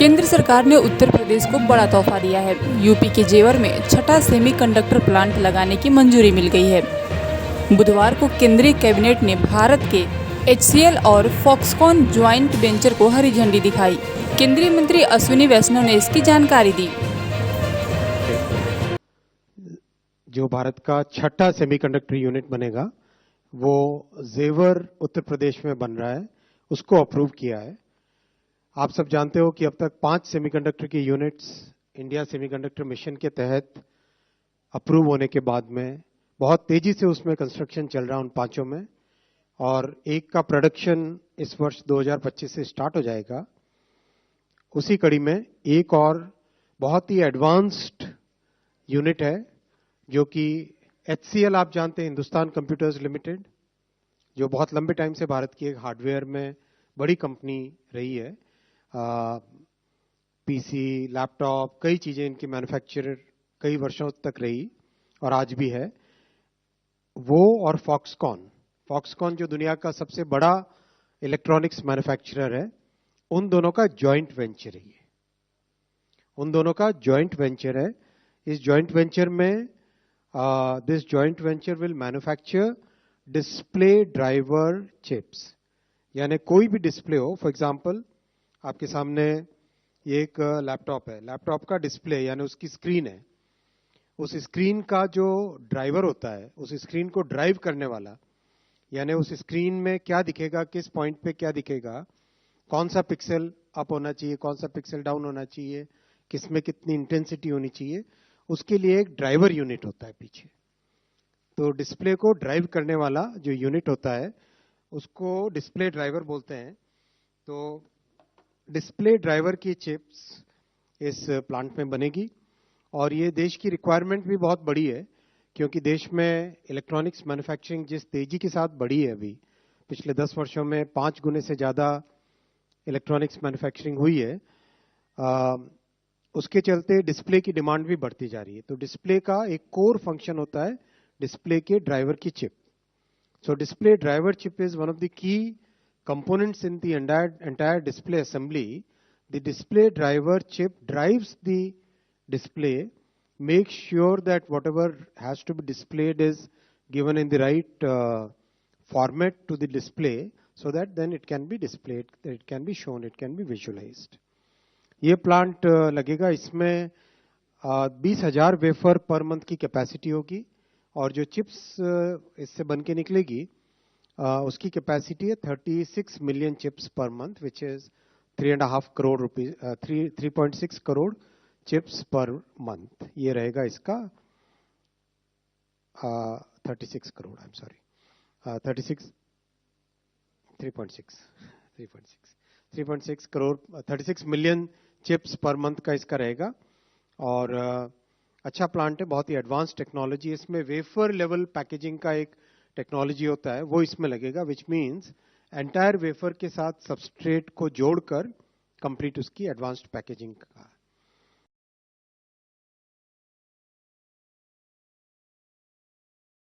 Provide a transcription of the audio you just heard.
केंद्र सरकार ने उत्तर प्रदेश को बड़ा तोहफा दिया है। यूपी के जेवर में छठा सेमीकंडक्टर प्लांट लगाने की मंजूरी मिल गई है। बुधवार को केंद्रीय कैबिनेट ने भारत के HCL और फॉक्सकॉन ज्वाइंट वेंचर को हरी झंडी दिखाई। केंद्रीय मंत्री अश्विनी वैष्णव ने इसकी जानकारी दी। जो भारत का छठा सेमीकंडक्टर यूनिट बनेगा वो जेवर उत्तर प्रदेश में बन रहा है, उसको अप्रूव किया है। आप सब जानते हो कि अब तक 5 सेमीकंडक्टर की यूनिट्स इंडिया सेमीकंडक्टर मिशन के तहत अप्रूव होने के बाद में बहुत तेजी से उसमें कंस्ट्रक्शन चल रहा है उन पांचों में, और एक का प्रोडक्शन इस वर्ष 2025 से स्टार्ट हो जाएगा। उसी कड़ी में एक और बहुत ही एडवांस्ड यूनिट है जो कि HCL आप जानते हैं, हिंदुस्तान कंप्यूटर्स लिमिटेड, जो बहुत लंबे टाइम से भारत की एक हार्डवेयर में बड़ी कंपनी रही है। पीसी, लैपटॉप, कई चीजें इनकी मैन्युफैक्चरर कई वर्षों तक रही और आज भी है वो। और फॉक्सकॉन जो दुनिया का सबसे बड़ा इलेक्ट्रॉनिक्स मैन्युफैक्चरर है, उन दोनों का जॉइंट वेंचर है। उन दोनों का जॉइंट वेंचर है। इस जॉइंट वेंचर में this joint venture will manufacture display driver chips, यानी कोई भी डिस्प्ले हो। फॉर एग्जांपल आपके सामने ये एक लैपटॉप है, लैपटॉप का डिस्प्ले यानी उसकी स्क्रीन है। उस स्क्रीन का जो ड्राइवर होता है, उस स्क्रीन को ड्राइव करने वाला, यानी उस स्क्रीन में क्या दिखेगा, किस पॉइंट पे क्या दिखेगा, कौन सा पिक्सल अप होना चाहिए, कौन सा पिक्सल डाउन होना चाहिए, किसमें कितनी इंटेंसिटी होनी चाहिए, उसके लिए एक ड्राइवर यूनिट होता है पीछे। तो डिस्प्ले को ड्राइव करने वाला जो यूनिट होता है उसको डिस्प्ले ड्राइवर बोलते हैं। तो डिस्प्ले ड्राइवर की चिप्स इस प्लांट में बनेगी और ये देश की रिक्वायरमेंट भी बहुत बड़ी है, क्योंकि देश में इलेक्ट्रॉनिक्स मैन्युफैक्चरिंग जिस तेजी के साथ बढ़ी है, अभी पिछले 10 वर्षों में 5 गुने से ज्यादा इलेक्ट्रॉनिक्स मैन्युफैक्चरिंग हुई है। उसके चलते डिस्प्ले की डिमांड भी बढ़ती जा रही है। तो डिस्प्ले का एक कोर फंक्शन होता है डिस्प्ले के ड्राइवर की chip. So display driver chip is one of the key components in the entire display assembly. The display driver chip drives the display, makes sure that whatever has to be displayed is given in the right format to the display, so that then it can be displayed, it can be shown, it can be visualized. ये plant लगेगा, इसमें 20,000 wafer per month की capacity होगी और जो chips इससे बन के निकलेगी उसकी कैपेसिटी है 36 million chips per month, which is 3.5 crore rupees, 3.6 crore chips per month. ये रहेगा इसका 36 crore, I am sorry, 3.6 crore, 36 million chips per month का इसका रहेगा। और अच्छा प्लांट है, बहुत ही एडवांस टेक्नोलॉजी। इसमें वेफर लेवल पैकेजिंग का एक टेक्नोलॉजी होता है, वो इसमें लगेगा, विच मींस एंटायर वेफर के साथ सबस्ट्रेट को जोड़कर कंप्लीट उसकी एडवांस्ड पैकेजिंग